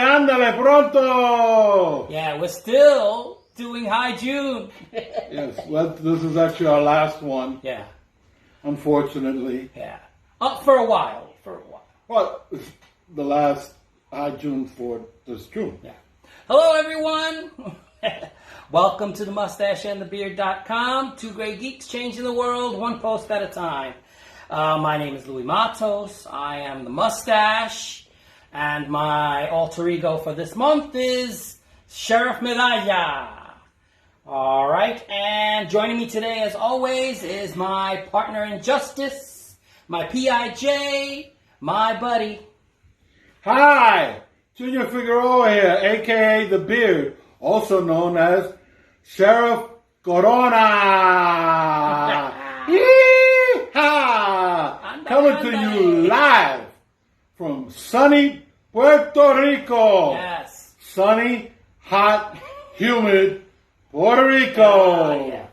ándale pronto. Yeah, we're still doing High June. Yes, well, this is actually our last one. Yeah. Unfortunately. Yeah. For a while. Well, it's the last High June for this June. Yeah. Hello, everyone. Welcome to the MustacheAndTheBeard.com. Two Grey Geeks changing the world one post at a time. My name is Louis Matos. I am the Mustache. And my alter ego for this month is Sheriff Medalla. All right. And joining me today, as always, is my partner in justice, my PIJ, my buddy. Hi, Junior Figueroa here, a.k.a. The Beard, also known as Sheriff Corona. Yee-haw! Coming to you live from sunny Puerto Rico. Yes. Sunny, hot, humid Puerto Rico. Yeah.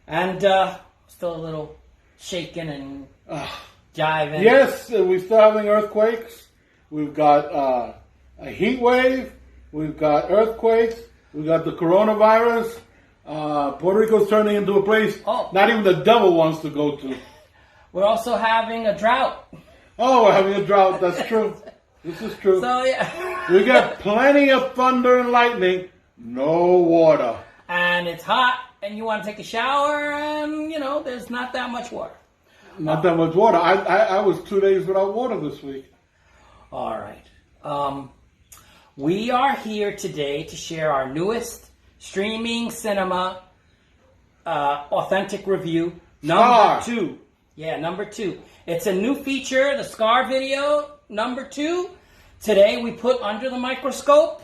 And still a little shaking and jiving. Yes, we're still having earthquakes. We've got a heat wave. We've got earthquakes. We've got the coronavirus. Puerto Rico's turning into a place not even the devil wants to go to. We're also having a drought. Oh, we're having a drought. That's true. This is true. So, yeah. We got plenty of thunder and lightning. No water. And it's hot, and you want to take a shower, and, there's not that much water. Not that much water. I was 2 days without water this week. All right. We are here today to share our newest streaming cinema authentic review. Number 2. Yeah, number 2. It's a new feature, the Scar video, number 2. Today we put under the microscope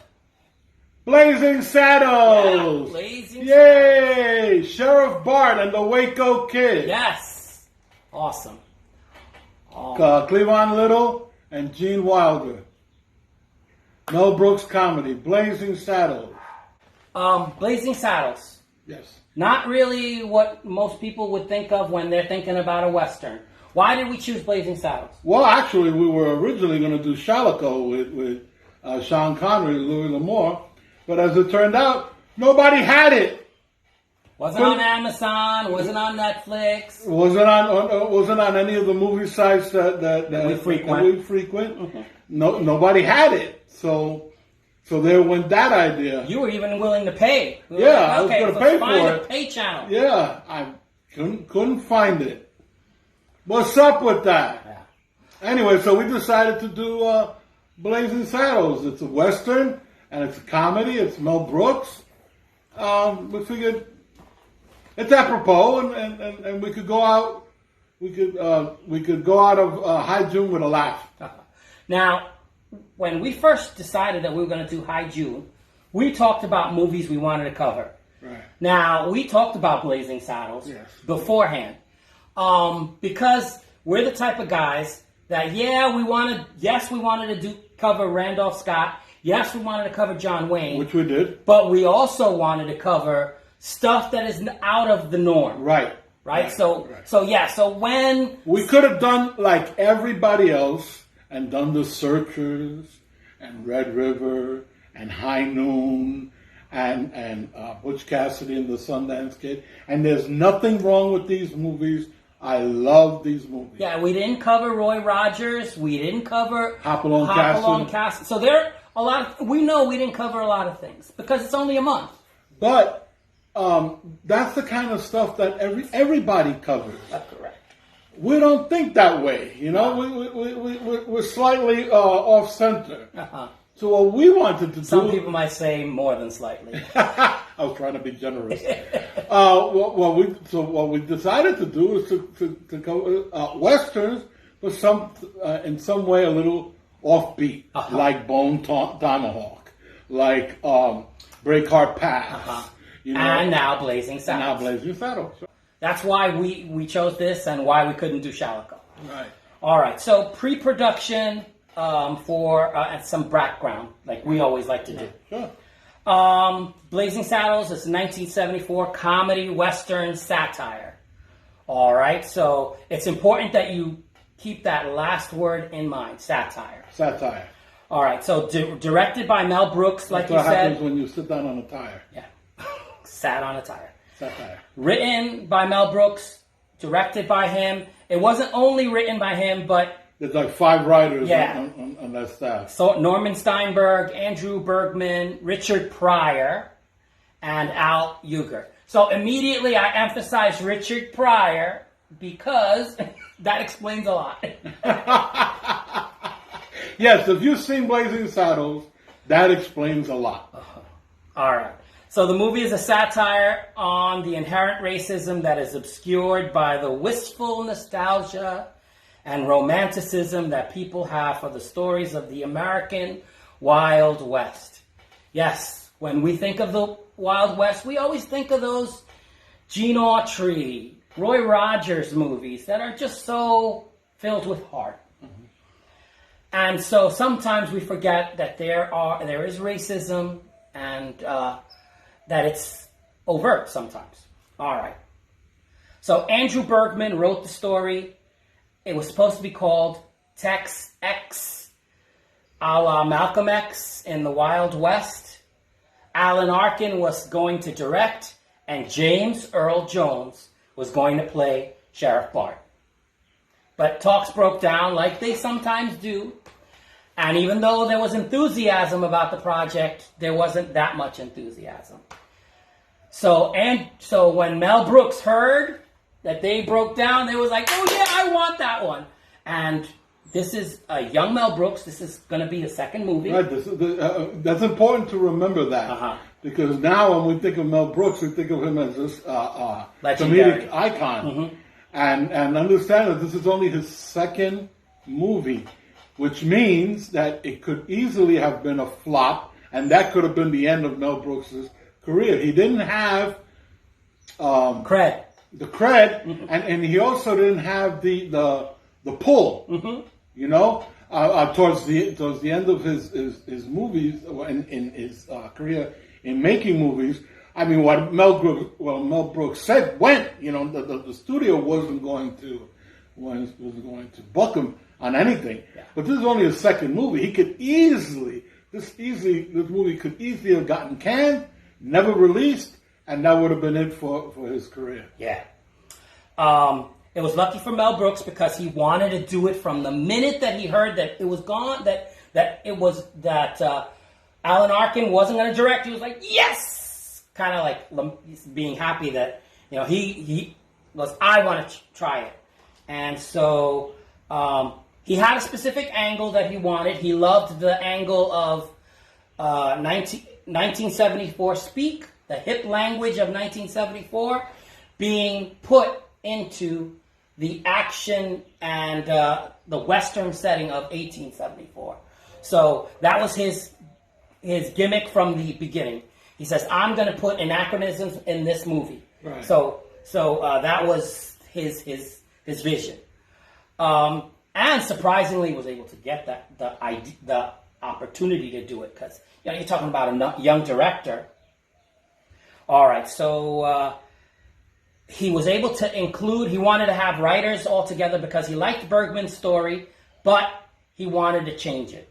Blazing Saddles! Yeah, Blazing Yay! Sheriff Bart and the Waco Kid. Yes. Awesome. Cleavon Little and Gene Wilder. Mel Brooks comedy, Blazing Saddles. Blazing Saddles. Yes. Not really what most people would think of when they're thinking about a Western. Why did we choose Blazing Saddles? Well, actually, we were originally going to do Shalako with Sean Connery and Louis L'Amour, but as it turned out, nobody had it. Wasn't on Amazon. Wasn't on Netflix. Wasn't on any of the movie sites that we frequent. Mm-hmm. Nobody had it. So there went that idea. You were even willing to pay. I was going to pay for find it. A pay channel. Yeah, I couldn't find it. What's up with that? Yeah. Anyway, so we decided to do Blazing Saddles. It's a Western, and it's a comedy. It's Mel Brooks. We figured it's apropos, and we could go out. We could go out of High June with a laugh. Now, when we first decided that we were going to do High June, we talked about movies we wanted to cover. Right. Now, we talked about Blazing Saddles beforehand. Because we're the type of guys that, we wanted to cover Randolph Scott. Yes, we wanted to cover John Wayne. Which we did. But we also wanted to cover stuff that is out of the norm. Right. So when... We could have done like everybody else and done The Searchers and Red River and High Noon and Butch Cassidy and the Sundance Kid. And there's nothing wrong with these movies. I love these movies. Yeah, we didn't cover Roy Rogers. We didn't cover Hopalong Castle. So there are a lot of... We know we didn't cover a lot of things because it's only a month. But that's the kind of stuff that everybody covers. That's correct. We don't think that way. We're slightly off center. Uh-huh. So what we wanted to do... Some people might say more than slightly. I was trying to be generous. What we decided to do is to go Westerns, but in some way a little offbeat, like Bone Tomahawk, like Breakheart Pass. And now Blazing Saddles. That's why we chose this and why we couldn't do Shalako. Right. All right. So pre-production for some background, like we always like to do. Sure. Blazing Saddles is a 1974 comedy western satire. All right. So it's important that you keep that last word in mind, satire. Satire. All right, so directed by Mel Brooks, like That's you what said. happens when you sit down on a tire. Yeah, sat on a tire. Satire. Written by Mel Brooks, directed by him. It wasn't only written by him, but There's like 5 writers Yeah. on that staff. so Norman Steinberg, Andrew Bergman, Richard Pryor, and Al Uger. So immediately I emphasize Richard Pryor because that explains a lot. Yes, if you've seen Blazing Saddles, that explains a lot. All right. So the movie is a satire on the inherent racism that is obscured by the wistful nostalgia and romanticism that people have for the stories of the American Wild West. Yes, when we think of the Wild West, we always think of those Gene Autry, Roy Rogers movies that are just so filled with heart. And so sometimes we forget that there is racism and that it's overt sometimes. All right. So Andrew Bergman wrote the story. It was supposed to be called Tex X, a la Malcolm X in the Wild West. Alan Arkin was going to direct, and James Earl Jones was going to play Sheriff Bart. But talks broke down like they sometimes do. And even though there was enthusiasm about the project, there wasn't that much enthusiasm. So when Mel Brooks heard that they broke down, they was like, oh yeah, I want that one. And this is a young Mel Brooks. This is going to be the second movie. Right. That's important to remember that. Because now when we think of Mel Brooks, we think of him as this comedic icon. And understand that this is only his second movie, which means that it could easily have been a flop, and that could have been the end of Mel Brooks' career. He didn't have cred. The cred, and he also didn't have the pull. You know, towards the end of his movies in his career in making movies. I mean, what Mel Brooks said went. You know, the studio wasn't going to buck him on anything. Yeah. But this is only his second movie. He could this movie could easily have gotten canned, never released, and that would have been it for his career. Yeah. It was lucky for Mel Brooks because he wanted to do it from the minute that he heard that it was gone, that Alan Arkin wasn't going to direct. He was like, yes! Kind of like being happy that, you know, he was, I want to try it. And so he had a specific angle that he wanted. He loved the angle of 1974 speak, the hip language of 1974, being put into the action and the Western setting of 1874. So that was his gimmick from the beginning. He says, I'm going to put anachronisms in this movie. Right. So that was his vision. And surprisingly was able to get the opportunity to do it because, you know, you're talking about a young director. All right, so he was able to include, he wanted to have writers all together because he liked Bergman's story, but he wanted to change it.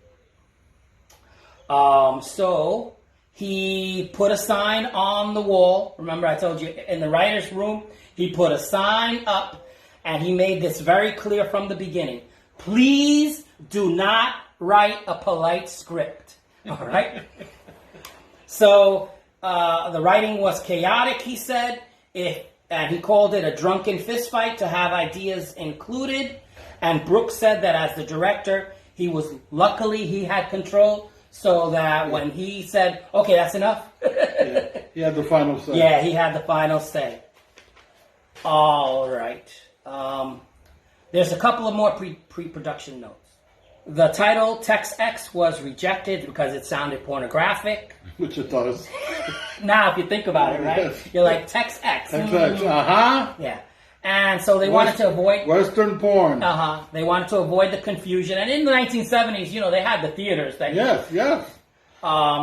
So he put a sign on the wall. Remember I told you in the writer's room, he put a sign up and he made this very clear from the beginning. Please do not write a polite script. All right? So the writing was chaotic, he said, and he called it a drunken fistfight to have ideas included. And Brooks said that as the director, luckily he had control, so that when he said, okay, that's enough. Yeah, he had the final say. Yeah, he had the final say. All right. There's a couple of more pre-production notes. The title, Tex X, was rejected because it sounded pornographic. Which it does. Now, if you think about it, right? Yes. You're like, Tex X. Tex X, Yeah. And so they wanted to avoid... Western porn. They wanted to avoid the confusion. And in the 1970s, you know, they had the theaters. Yes.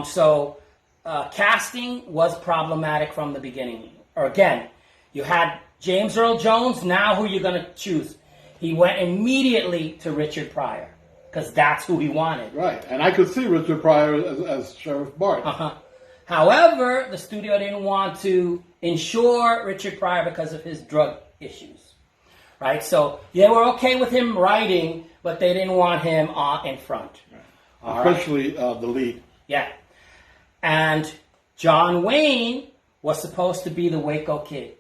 So casting was problematic from the beginning. Or again, you had James Earl Jones. Now who are you going to choose? He went immediately to Richard Pryor. because that's who he wanted. Right, and I could see Richard Pryor as Sheriff Bart. However, the studio didn't want to insure Richard Pryor because of his drug issues. Right, so they were okay with him writing, but they didn't want him in front. Right. Especially the lead. Yeah. And John Wayne was supposed to be the Waco Kid.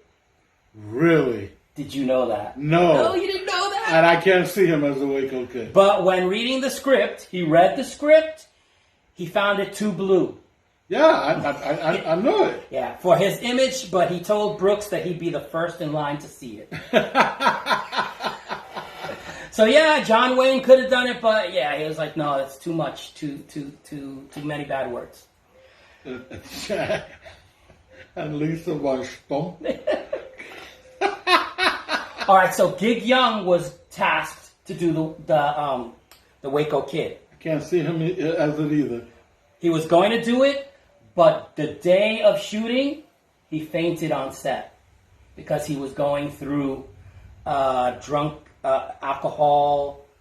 Really? Did you know that? No. No, you didn't know that? And I can't see him as the Waco Kid. But when reading the script, he read the script, he found it too blue. Yeah, I know it. Yeah, for his image, but he told Brooks that he'd be the first in line to see it. So yeah, John Wayne could have done it, but yeah, he was like, no, it's too much, too many bad words. And Lisa was stumped. All right, so Gig Young was tasked to do the Waco Kid. I can't see him as it either. He was going to do it, but the day of shooting, he fainted on set because he was going through alcohol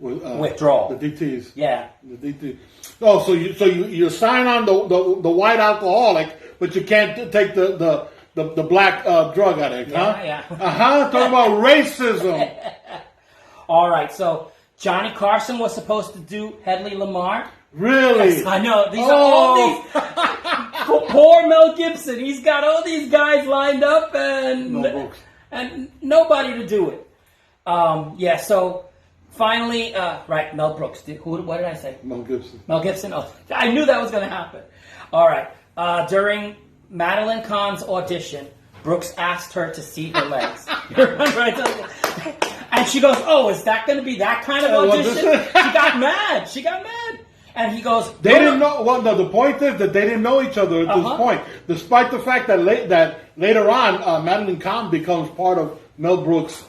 withdrawal. The DTs. Yeah. The DT. Oh, so you sign on the white alcoholic, but you can't take the black drug addict, huh? Yeah. Talking about racism. All right, so Johnny Carson was supposed to do Hedley Lamar. Really? Yes, I know. These are all these. Poor Mel Gibson. He's got all these guys lined up and nobody to do it. Yeah, so finally, right, Mel Brooks. What did I say? Mel Gibson. Mel Gibson? Oh, I knew that was going to happen. All right. During Madeline Kahn's audition, Brooks asked her to see her legs. You remember I told you? And she goes, oh, is that going to be that kind of audition? She got mad. And he goes, they didn't know. Well, no, the point is that they didn't know each other at this point, despite the fact that later on, Madeline Kahn becomes part of Mel Brooks'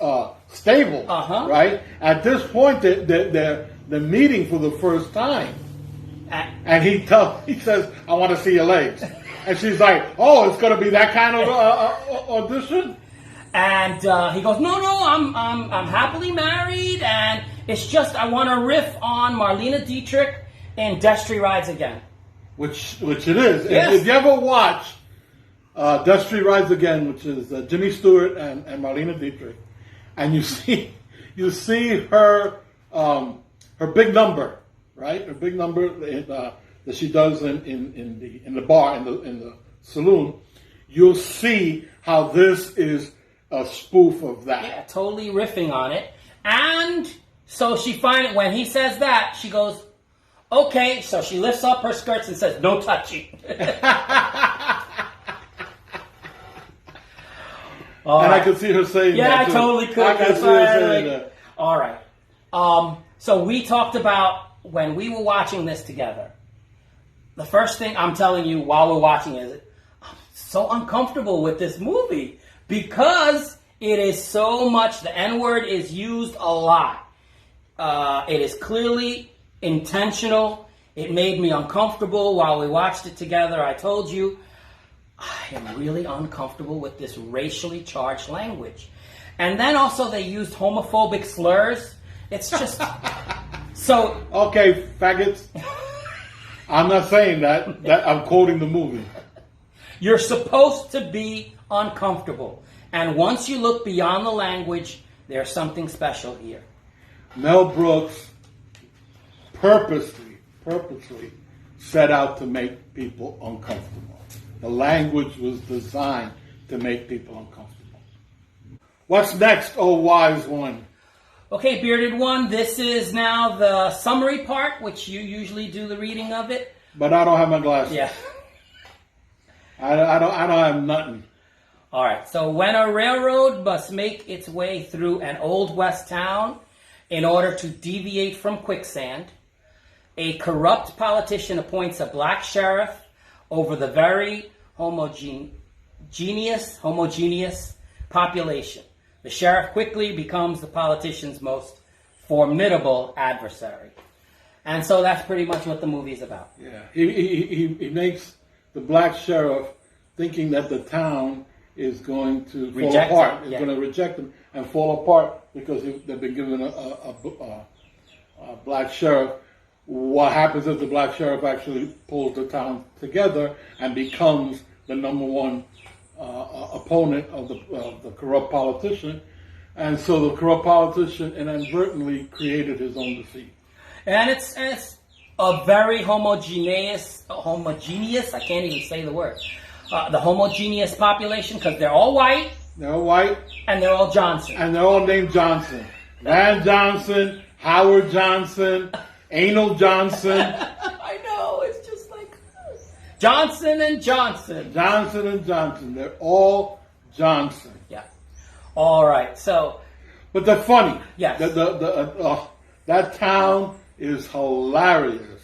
stable. Right at this point, they're meeting for the first time, and he says, "I want to see your legs," and she's like, "Oh, it's going to be that kind of audition." And he goes, "No, I'm happily married, and it's just I want to riff on Marlene Dietrich." And Destry Rides Again. Which it is. Yes. If you ever watch Destry Rides Again, which is Jimmy Stewart and Marlene Dietrich, and you see her big number, right? Her big number that she does in the bar, in the saloon, you'll see how this is a spoof of that. Yeah, totally riffing on it. And so when he says that, she goes, okay, so she lifts up her skirts and says, no touching. And I could see her saying that. Yeah, I totally could. I could see her saying that. All right. So we talked about when we were watching this together. The first thing I'm telling you while we're watching is I'm so uncomfortable with this movie because it is so much, the N-word is used a lot. It is clearly intentional. It made me uncomfortable while we watched it together. I told you, I am really uncomfortable with this racially charged language. And then also they used homophobic slurs. It's just so. Okay, faggots. I'm not saying that. I'm quoting the movie. You're supposed to be uncomfortable. And once you look beyond the language, there's something special here. Mel Brooks purposely set out to make people uncomfortable. The language was designed to make people uncomfortable. What's next, oh wise one? Okay, Bearded One, this is now the summary part, which you usually do the reading of it. But I don't have my glasses. Yeah. I don't have nothing. All right, so when a railroad must make its way through an old west town in order to deviate from quicksand, a corrupt politician appoints a black sheriff over the very homogeneous population. The sheriff quickly becomes the politician's most formidable adversary. And so that's pretty much what the movie's about. Yeah, he makes the black sheriff thinking that the town is going to fall apart. It's going to reject him and fall apart because they've been given a black sheriff what happens is the black sheriff actually pulls the town together and becomes the number one opponent of the corrupt politician. And so the corrupt politician inadvertently created his own defeat. And it's a very homogeneous, I can't even say the word, the homogeneous population, because they're all white. They're all white. And they're all Johnson. And they're all named Johnson. Van Johnson, Howard Johnson, Anal Johnson. I know, it's just like Johnson and Johnson. Johnson and Johnson. They're all Johnson. Yeah. All right, so. But they're funny. Yes. That town is hilarious.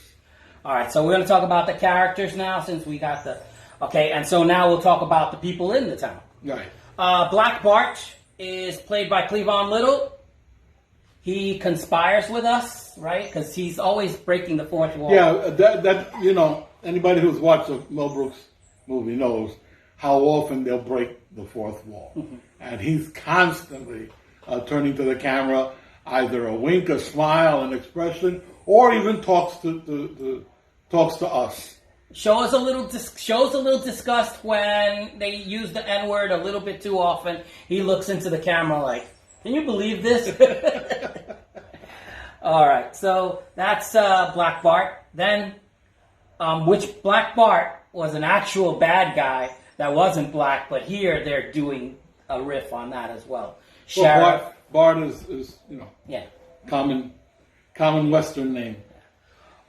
All right, so we're going to talk about the characters now since we got the... Okay, and so now we'll talk about the people in the town. Right. Black Bart is played by Cleavon Little. He conspires with us, right? Because he's always breaking the fourth wall. Yeah, that anybody who's watched a Mel Brooks movie knows how often they'll break the fourth wall. Mm-hmm. And he's constantly turning to the camera, either a wink, a smile, an expression, or even talks to us. Shows a little disgust when they use the N-word a little bit too often. He looks into the camera like, can you believe this? All right, so that's Black Bart. Then, which Black Bart was an actual bad guy that wasn't black, but here they're doing a riff on that as well. Sheriff. Bart is yeah, common Western name.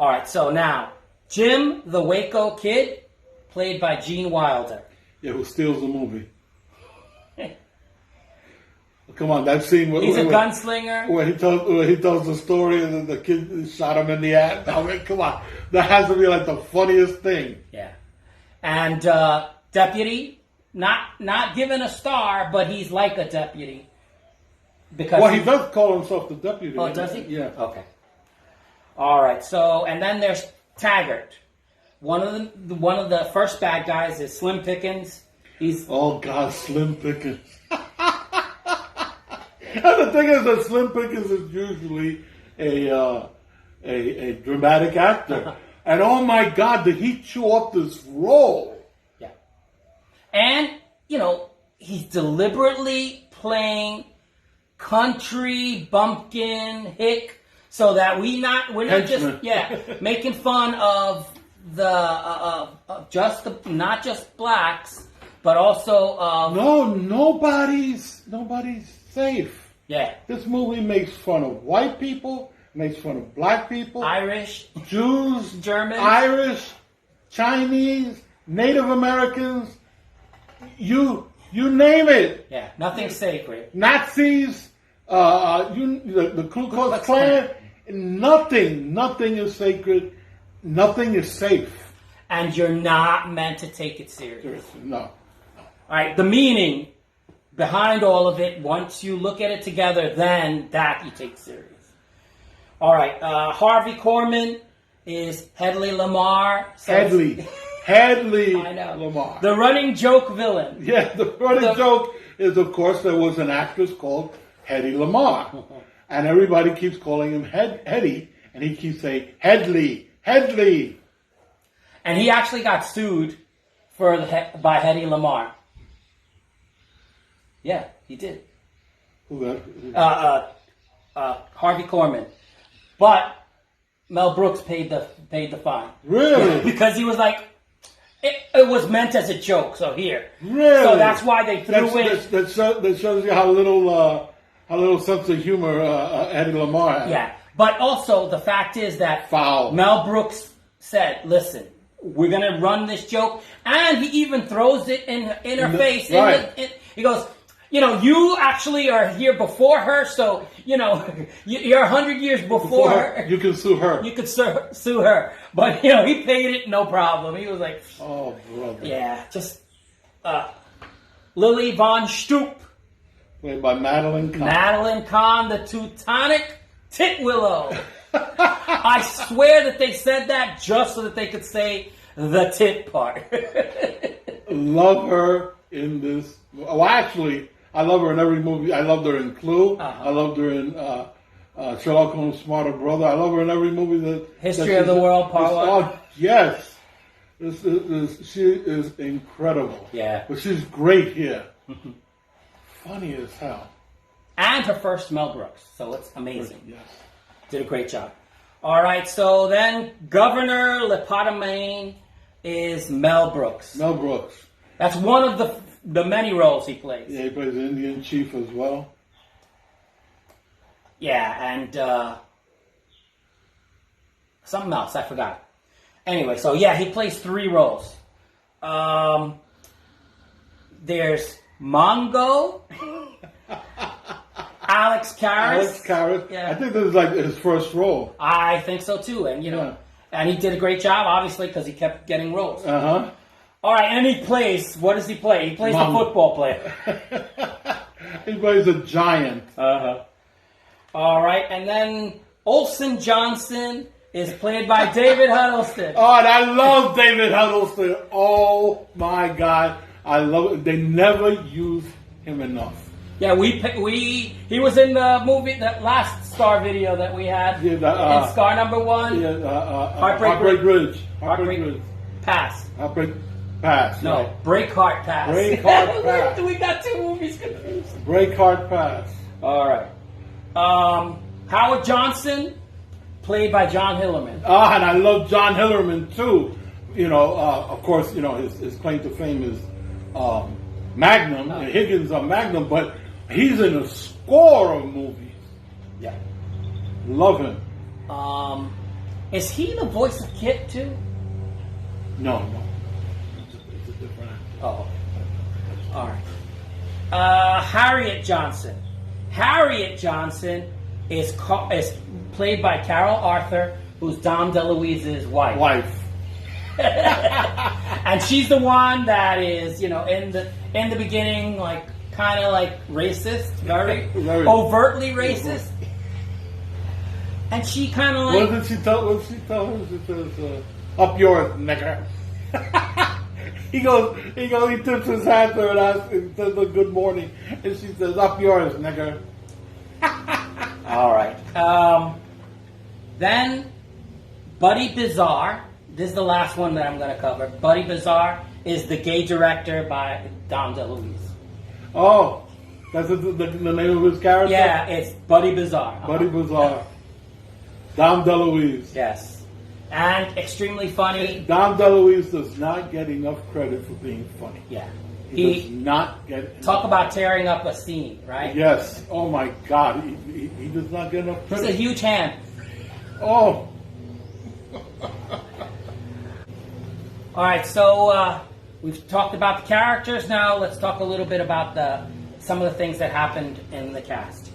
All right, so now Jim the Waco Kid, played by Gene Wilder. Yeah, who steals the movie. Come on, that scene where he's a gunslinger. Where he tells the story and the kid shot him in the ass. I mean, come on, that has to be like the funniest thing. Yeah, and deputy, not given a star, but he's like a deputy. Because he does call himself the deputy. Oh, does he? Yeah. Okay. All right. So, and then there's Taggart. One of the first bad guys is Slim Pickens. Oh God, Slim Pickens. And the thing is that Slim Pickens is usually a dramatic actor, and oh my God, did he chew up this role? Yeah. And he's deliberately playing country bumpkin hick, so that we're not just making fun of not just blacks, but also nobody's safe. Yeah, this movie makes fun of white people, makes fun of black people, Irish, Jews, Germans, Irish, Chinese, Native Americans. You name it. Yeah, nothing's sacred. Nazis, the Ku Klux Klan. Nothing is sacred. Nothing is safe. And you're not meant to take it seriously. No. All right, the meaning behind all of it, once you look at it together, then that you take serious. All right, Harvey Korman is Hedley Lamar. Hedley I know. Lamar. The running joke villain. Yeah, the running joke is, of course, there was an actress called Hedy Lamar. And everybody keeps calling him Hedy, and he keeps saying, Hedley. And he actually got sued by Hedy Lamar. Yeah, he did. Who got? Harvey Korman. But Mel Brooks paid the fine. Really? Yeah, because he was like, it was meant as a joke, so here. Really? So that's why they threw it. That shows you how little sense of humor Hedy Lamar had. Yeah, but also the fact is that Foul. Mel Brooks said, listen, we're going to run this joke. And he even throws it in her face. Right. He goes, you actually are here before her, so, you're 100 years before her. You can sue her. You could sue her. But, he paid it, no problem. He was like, oh, brother. Yeah, just Lily Von Stoop. Played by Madeline Kahn. Madeline Kahn, the Teutonic Titwillow. I swear that they said that just so that they could say the tit part. Love her in this. Well, actually, I love her in every movie. I loved her in Clue. Uh-huh. I loved her in Sherlock Holmes' smarter brother. I love her in every movie that. History of the World, Part 1. Oh, yes. She is incredible. Yeah. But she's great here. Funny as hell. And her first Mel Brooks, so it's amazing. Yes. Did a great job. All right, so then Governor Lepotamine is Mel Brooks. Mel Brooks. That's one of the many roles he plays. Yeah, he plays the Indian chief as well. Yeah, and something else, I forgot. Anyway, so yeah, he plays 3 roles. There's Mongo, Alex Karras. Yeah. I think this is like his first role. I think so too, and and he did a great job, obviously, because he kept getting roles. Uh-huh. All right, and he plays. What does he play? He plays the football player. He plays a giant. Uh-huh. All right, and then Olsen Johnson is played by David Huddleston. Oh, and I love David Huddleston. Oh my God, I love it. They never use him enough. Yeah, he was in the movie, that last Star video that we had. Yeah, in Scar number 1. Yeah, Heartbreak Ridge. Pass. Heartbreak Pass. No, right. Breakheart Pass. Breakheart Pass. We got 2 movies confused. Breakheart Pass. All right. Howard Johnson, played by John Hillerman. Ah, and I love John Hillerman too. Of course, his claim to fame is Magnum, Higgins on Magnum, but he's in a score of movies. Yeah. Love him. Is he the voice of Kit too? No. It's a different actor. Oh. All right. Harriet Johnson. Harriet Johnson is played by Carol Arthur, who's Dom DeLuise's wife. And she's the one that is, in the beginning, like kind of like racist, very overtly racist. And she kind of like. What did she tell her? She says, "Up yours, nigger." He tips his hat to her and asks, and says, "Good morning," and she says, "Up yours, nigger." All right. Then Buddy Bizarre. This is the last one that I'm going to cover. Buddy Bizarre is the gay director by Dom DeLuise. Oh, that's the name of his character? Yeah, it's Buddy Bizarre. Buddy Bizarre. Dom DeLuise. Yes. And extremely funny. Dom DeLuise does not get enough credit for being funny. Yeah. He does not get... Talk about tearing up a scene, right? Yes. Oh, my God. He does not get enough credit. He's a huge hand. Oh. All right, so we've talked about the characters. Now let's talk a little bit about some of the things that happened in the cast.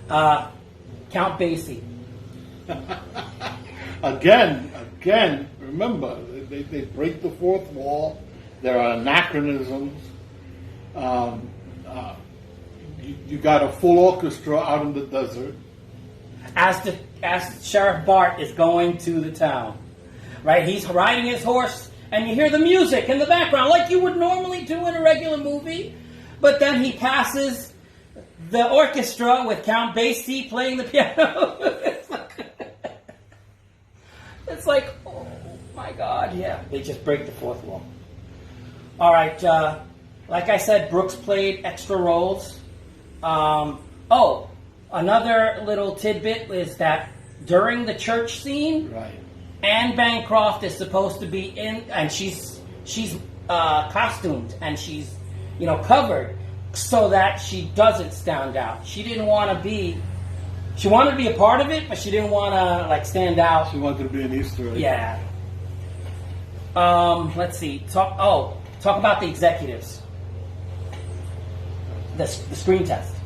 Count Basie. Again, remember, they break the fourth wall. There are anachronisms. You got a full orchestra out in the desert. As Sheriff Bart is going to the town, right? He's riding his horse, and you hear the music in the background, like you would normally do in a regular movie. But then he passes the orchestra with Count Basie playing the piano. It's like, oh my God, yeah. They just break the fourth wall. All right, like I said, Brooks played extra roles. Another little tidbit is that during the church scene, right, Anne Bancroft is supposed to be in, and she's costumed and she's covered so that she doesn't stand out. She didn't want to be. She wanted to be a part of it, but she didn't want to stand out. She wanted to be an Easter egg. Yeah. Let's see. Talk about the executives. The screen test.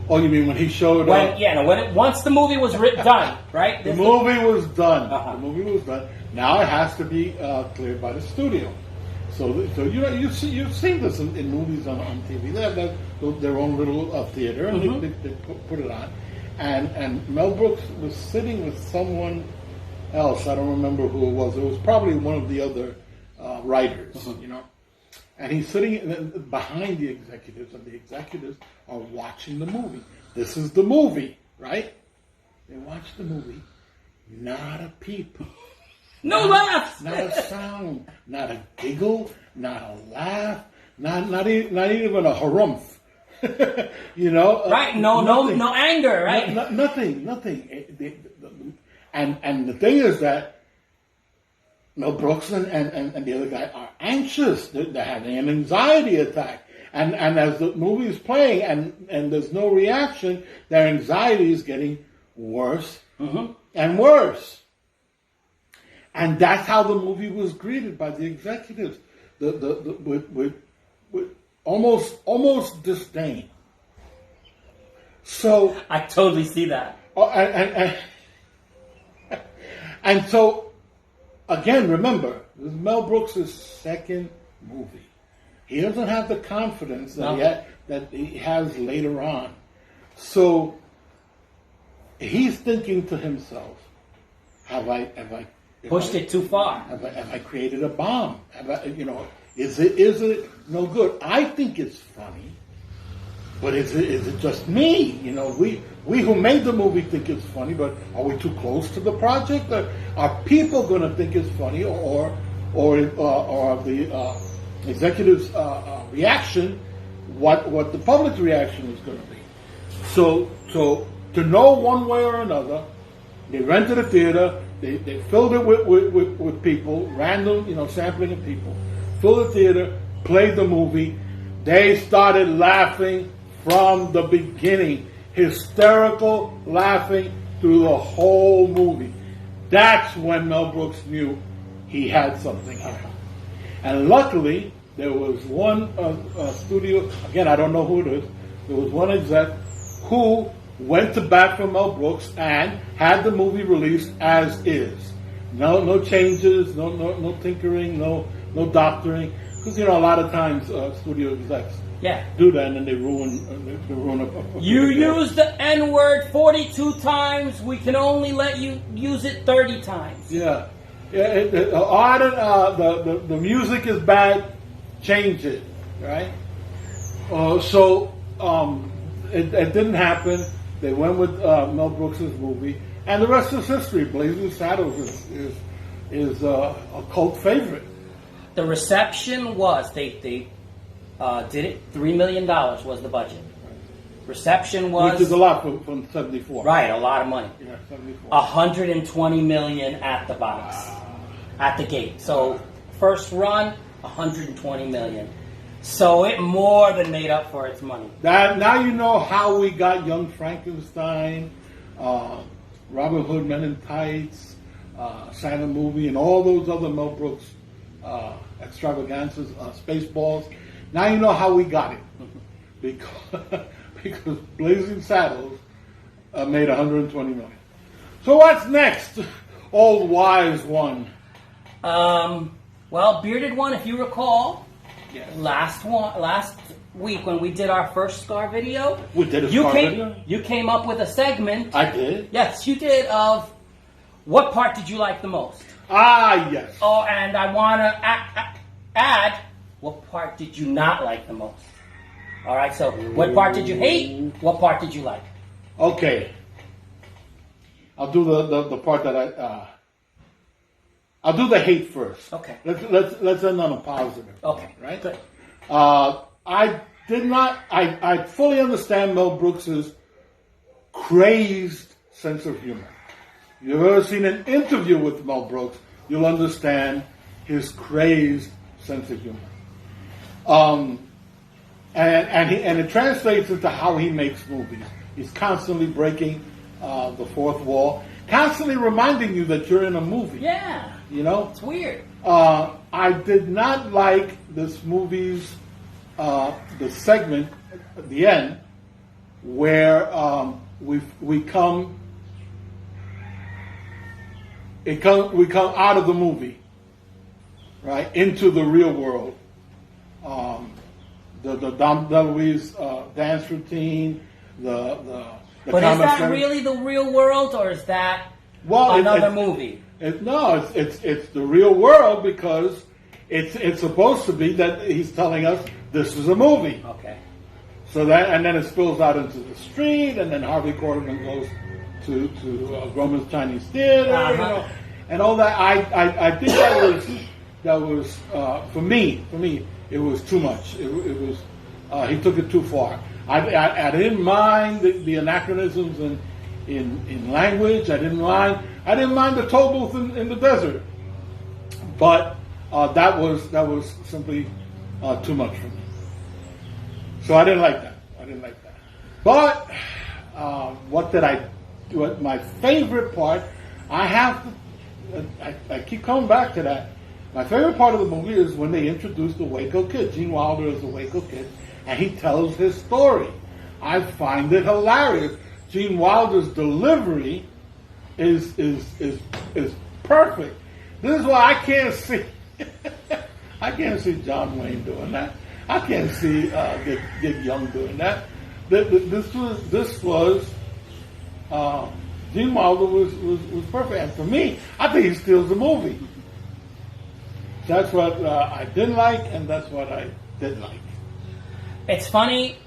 Oh, you mean when he showed up? Yeah, once the movie was done, right? The movie was done. Uh-huh. The movie was done. Now it has to be cleared by the studio. So you've seen this in movies on TV. They have their own little theater, and Mm-hmm. they put it on. And Mel Brooks was sitting with someone else. I don't remember who it was. It was probably one of the other writers, And he's sitting behind the executives, and the executives are watching the movie. This is the movie. right? They watched the movie, not a peep. No laughs! Not a sound, not a giggle, not a laugh, not even a harumph. Right? No anger, right? Nothing. And the thing is that Mel Brooks and the other guy are anxious. They're having an anxiety attack. And as the movie is playing and there's no reaction, their anxiety is getting worse and worse. And that's how the movie was greeted by the executives, with almost disdain. So I totally see that. And so, again, remember, this is Mel Brooks' second movie. He doesn't have the confidence that he has later on. So he's thinking to himself, have I Pushed it too far. Have I created a bomb? Is it no good? I think it's funny, but is it just me? We who made the movie think it's funny, but are we too close to the project? Are people going to think it's funny, or the executives' reaction, what the public's reaction is going to be? So to know one way or another, they rented a theater. They filled it with people, random, sampling of people. Filled the theater, played the movie. They started laughing from the beginning. Hysterical laughing through the whole movie. That's when Mel Brooks knew he had something here. And luckily, there was one studio, again, I don't know who it is, there was one exec who went to bat for Mel Brooks and had the movie released as is. No changes, no tinkering, no doctoring. Because a lot of times studio execs do that and then they ruin a You use the N-word 42 times. We can only let you use it 30 times. Yeah. The music is bad. Change it, right? It didn't happen. They went with Mel Brooks' movie, and the rest is history. Blazing Saddles is a cult favorite. The reception was they did it. $3 million was the budget. Reception was, which is a lot from '74. Right, a lot of money. Yeah, '74. 120 million at the box, at the gate. So first run, 120 million. So it more than made up for its money. Now you know how we got Young Frankenstein, Robin Hood Men in Tights, Santa Movie, and all those other Mel Brooks extravaganzas, Spaceballs. Now you know how we got it. Because Blazing Saddles made 120 million. So what's next, old wise one? Well, Bearded One, if you recall, Yes. last week when we did our first Scar video, We did a Scar video? You came up with a segment. I did. Yes, you did. Of what part did you like the most? Ah, yes. Oh, and I want to add, what part did you not like the most? All right, so what part did you hate? What part did you like? Okay. I'll do the part that I'll do the hate first. Okay. Let's end on a positive. Okay. Right? Good. I fully understand Mel Brooks' crazed sense of humor. If you've ever seen an interview with Mel Brooks, you'll understand his crazed sense of humor. And it translates into how he makes movies. He's constantly breaking the fourth wall, constantly reminding you that you're in a movie. Yeah. It's weird. I did not like this movie's the segment at the end where we come out of the movie, right, into the real world. The Dom DeLuise dance routine, the But is that really the real world, or is that another movie? It's the real world because it's supposed to be that he's telling us this is a movie. Okay. So that, and then it spills out into the street, and then Harvey Korman goes to Grauman's Chinese Theater, you know, and all that. I think that was for me it was too much. It was he took it too far. I didn't mind the anachronisms in language. I didn't mind the toll booth in the desert, but that was simply too much for me. So I didn't like that. But what my favorite part, I keep coming back to that. My favorite part of the movie is when they introduce the Waco Kid. Gene Wilder is the Waco Kid, and he tells his story. I find it hilarious. Gene Wilder's delivery is perfect. This is why I can't see John Wayne doing that. I can't see Gig Young doing that. This was Gene Wilder was perfect, and for me, I think he steals the movie. That's what I didn't like, and that's what I did like. It's funny.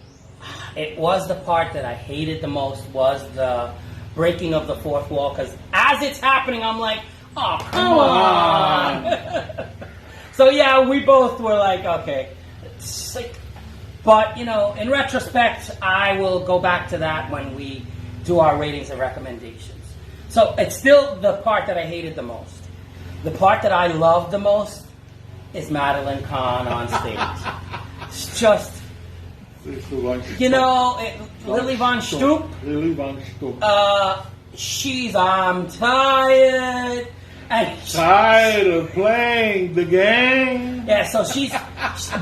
It was the part that I hated the most, was the breaking of the fourth wall, because as it's happening, I'm like, oh, come on. So yeah, we both were like, okay. It's like, but, you know, in retrospect, I will go back to that when we do our ratings and recommendations. So it's still the part that I hated the most. The part that I loved the most is Madeline Kahn on stage. It's just... You know, Lily Von Stoop. Lily Von Stoop. She's I'm tired. And tired of playing the game. Yeah, so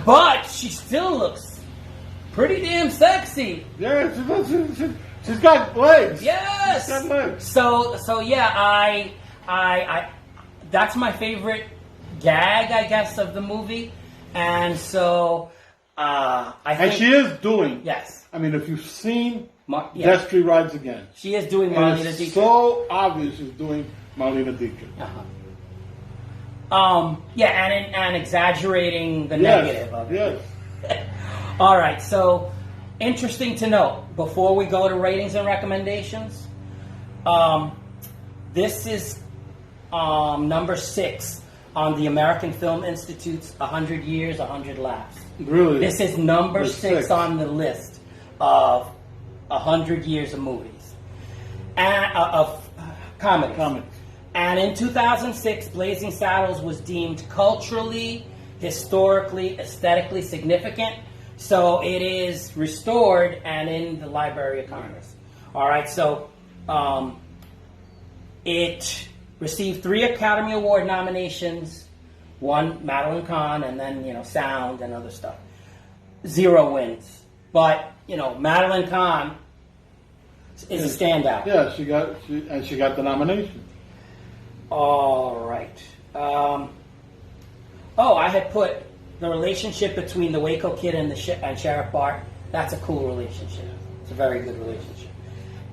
but she still looks pretty damn sexy. Yeah, she's got legs. Yes. She's got legs. So yeah, I that's my favorite gag, I guess, of the movie, and so. I think, and she is doing. Yes. I mean, if you've seen Destry Rides Again. She is doing Marlena Dietrich. It's so obvious she's doing Marlena Dietrich. Yeah, and exaggerating the negative of it. Yes. All right, so interesting to note, before we go to ratings and recommendations, this is number 6 on the American Film Institute's 100 Years, 100 Laughs. Really? This is number 6 on the list of 100 years of movies. And, of comedies. And in 2006, Blazing Saddles was deemed culturally, historically, aesthetically significant. So it is restored and in the Library of Congress. All right, so it received 3 Academy Award nominations, 1 Madeline Kahn, and then, you know, sound and other stuff. 0 wins. But, you know, Madeline Kahn is a standout. Yeah, she got the nomination. All right. I had put the relationship between the Waco Kid and and Sheriff Bart. That's a cool relationship. It's a very good relationship.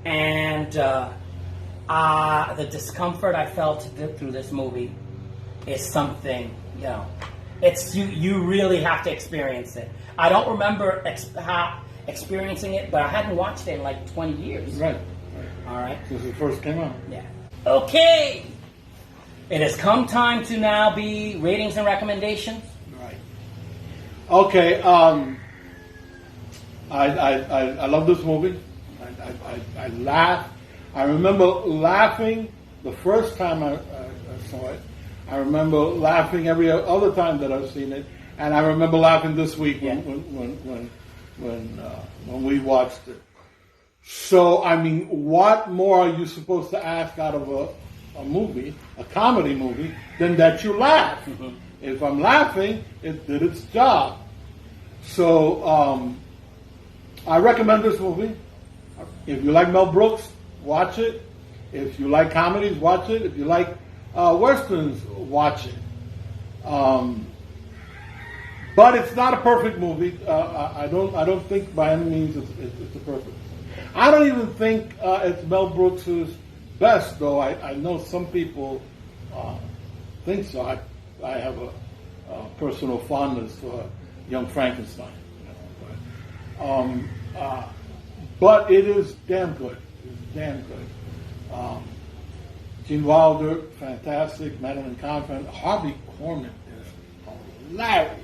And the discomfort I felt through this movie is something, you know, it's you really have to experience it. I don't remember experiencing it, but I hadn't watched it in like 20 years. Right. All right. Since it first came out. Yeah. Okay. It has come time to now be ratings and recommendations. Right. Okay. I love this movie. I laughed. I remember laughing the first time I saw it. I remember laughing every other time that I've seen it, and I remember laughing this week when we watched it. So, I mean, what more are you supposed to ask out of a movie, a comedy movie, than that you laugh? Mm-hmm. If I'm laughing, it did its job. So, I recommend this movie. If you like Mel Brooks, watch it. If you like comedies, watch it. If you like westerns, watch it. But it's not a perfect movie. I don't think by any means it's a perfect. I don't even think it's Mel Brooks' best, though. I know some people think so. I have a personal fondness for Young Frankenstein. But it is damn good. It's damn good. Gene Wilder, fantastic. Madeline Kahn, Harvey Korman is hilarious.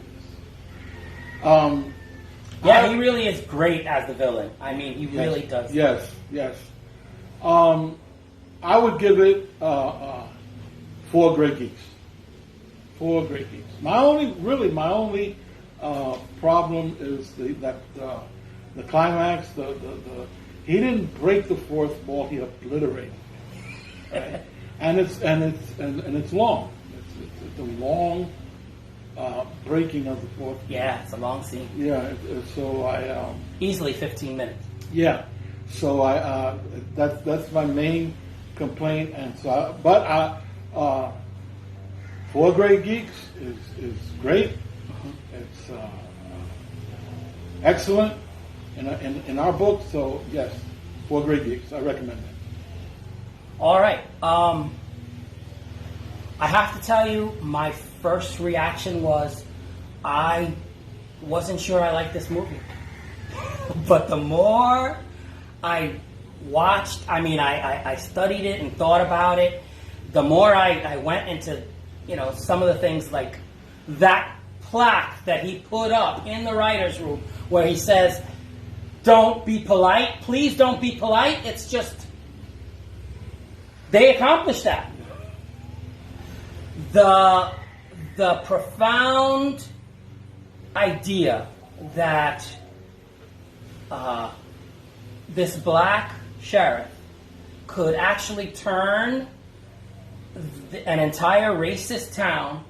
Yeah, he really is great as the villain. I mean, he really does. Yes, yes. I would give it 4 Grey Geeks. 4 Grey Geeks. My only problem is the climax. He didn't break the fourth wall. He obliterated it. Right? and it's long. It's a long breaking of the fourth wall. Yeah, it's a long scene. Yeah. So I easily 15 minutes. Yeah. So that's my main complaint. And so, 4 Grey Geeks is great. It's excellent in our book. So yes, 4 Grey Geeks. I recommend it. All right. I have to tell you, my first reaction was I wasn't sure I liked this movie, but the more I watched, I studied it and thought about it, the more I went into, some of the things like that plaque that he put up in the writer's room where he says, don't be polite, please don't be polite. It's just, they accomplished that. The profound idea that this black sheriff could actually turn an entire racist town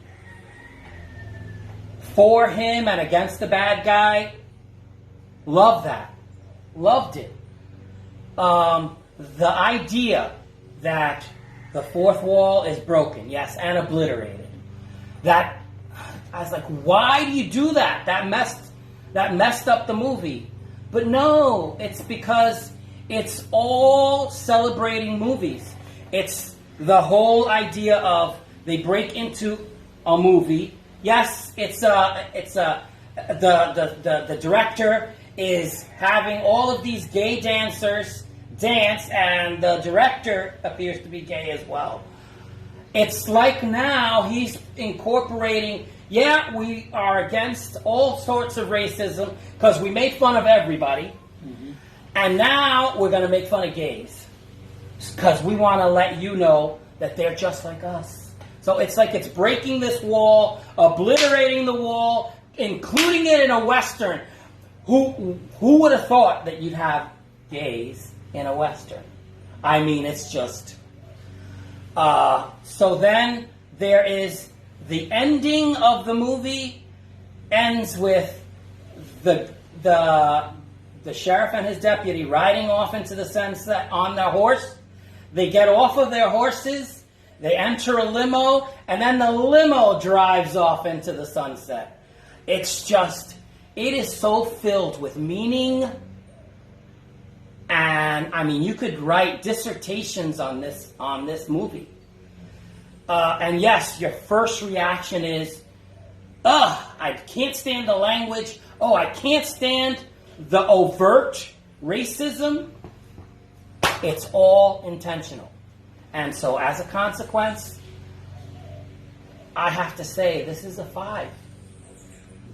for him and against the bad guy. Loved that. Loved it. The idea that the fourth wall is broken, yes, and obliterated. That, I was like, why do you do that? That messed up the movie. But no, it's because it's all celebrating movies. It's the whole idea of they break into a movie. Yes, the director is having all of these gay dancers dance, and the director appears to be gay as well. It's like now he's incorporating, we are against all sorts of racism because we make fun of everybody, and now we're going to make fun of gays because we want to let you know that they're just like us. So it's like it's breaking this wall, obliterating the wall, including it in a Western. Who would have thought that you'd have gays in a Western? I mean, it's just... so then there is the ending of the movie ends with the sheriff and his deputy riding off into the sunset on their horse. They get off of their horses, they enter a limo, and then the limo drives off into the sunset. It's just, it is so filled with meaning. And I mean, you could write dissertations on this movie. And yes, your first reaction is, I can't stand the language. Oh, I can't stand the overt racism. It's all intentional. And so as a consequence, I have to say this is a 5.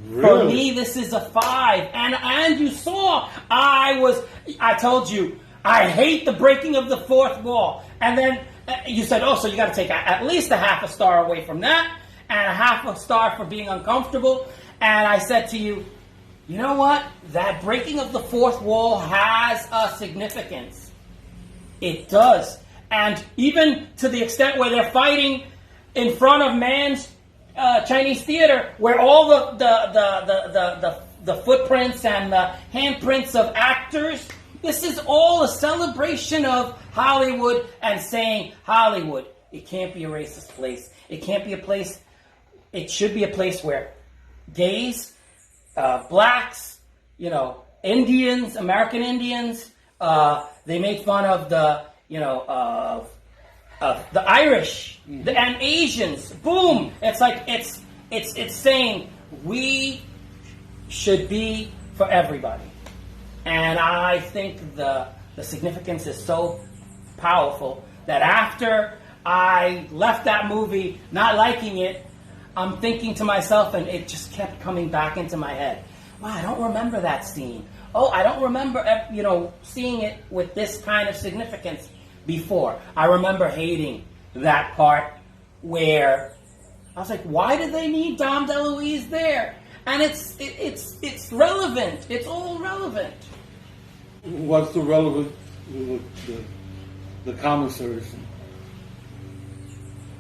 Really? For me, this is a 5. And you saw, I told you, I hate the breaking of the fourth wall. And then you said, so you got to take at least a half a star away from that, and a half a star for being uncomfortable. And I said to you, you know what? That breaking of the fourth wall has a significance. It does. And even to the extent where they're fighting in front of Mann's Chinese theater, where all the footprints and the handprints of actors, this is all a celebration of Hollywood and saying, Hollywood, it can't be a racist place. It can't be a place, it should be a place where gays, blacks, Indians, American Indians, they make fun of the Irish and Asians. Boom! It's like it's saying we should be for everybody. And I think the significance is so powerful that after I left that movie not liking it, I'm thinking to myself, and it just kept coming back into my head. Wow, I don't remember that scene. Oh, I don't remember, seeing it with this kind of significance before. I remember hating that part where I was like, why do they need Dom DeLuise there? And it's relevant. It's all relevant. What's the relevant, the commissary scene?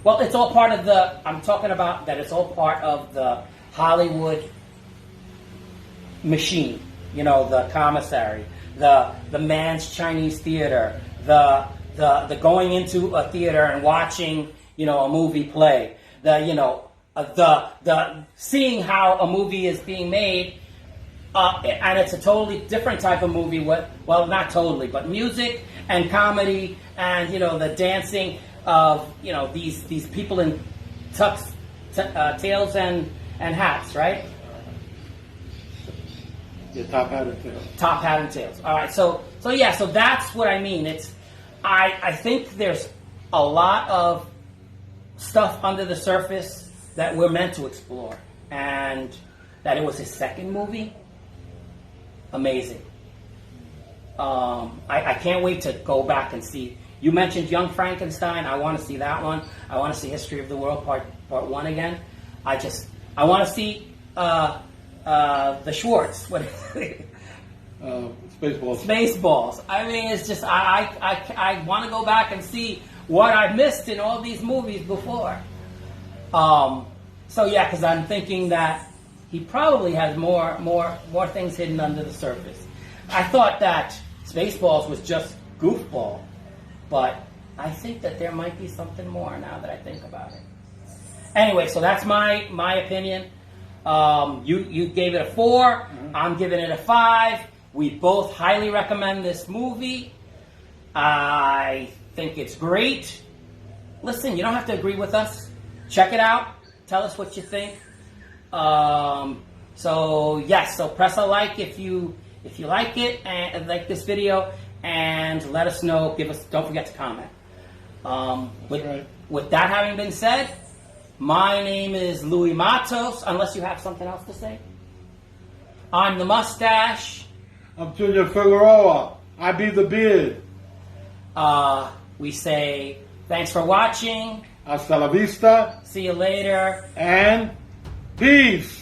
Well, it's all part of I'm talking about that it's all part of the Hollywood machine. The commissary, the man's Chinese theater, the going into a theater and watching, a movie play, the seeing how a movie is being made, and it's a totally different type of movie. Well, not totally, but music and comedy and the dancing of these people in tux, tails and hats, right? Yeah, top hat and tails. Top hat and tails. All right, so that's what I mean. I think there's a lot of stuff under the surface that we're meant to explore, and that it was his second movie. Amazing. I can't wait to go back and see. You mentioned Young Frankenstein. I want to see that one. I want to see History of the World Part 1 again. I want to see the Schwartz. What? Spaceballs. Spaceballs. I mean, it's just I want to go back and see what I missed in all these movies before. Because I'm thinking that he probably has more things hidden under the surface. I thought that Spaceballs was just goofball, but I think that there might be something more now that I think about it. Anyway, so that's my opinion. You gave it a 4. Mm-hmm. I'm giving it a 5. We both highly recommend this movie. I think it's great. Listen, you don't have to agree with us. Check it out. Tell us what you think. So press a like if you like it and like this video, and let us know. Don't forget to comment. With that having been said, my name is Louis Matos, unless you have something else to say. I'm the Mustache. I'm Junior Figueroa. I be the beard. We say thanks for watching. Hasta la vista. See you later. And peace.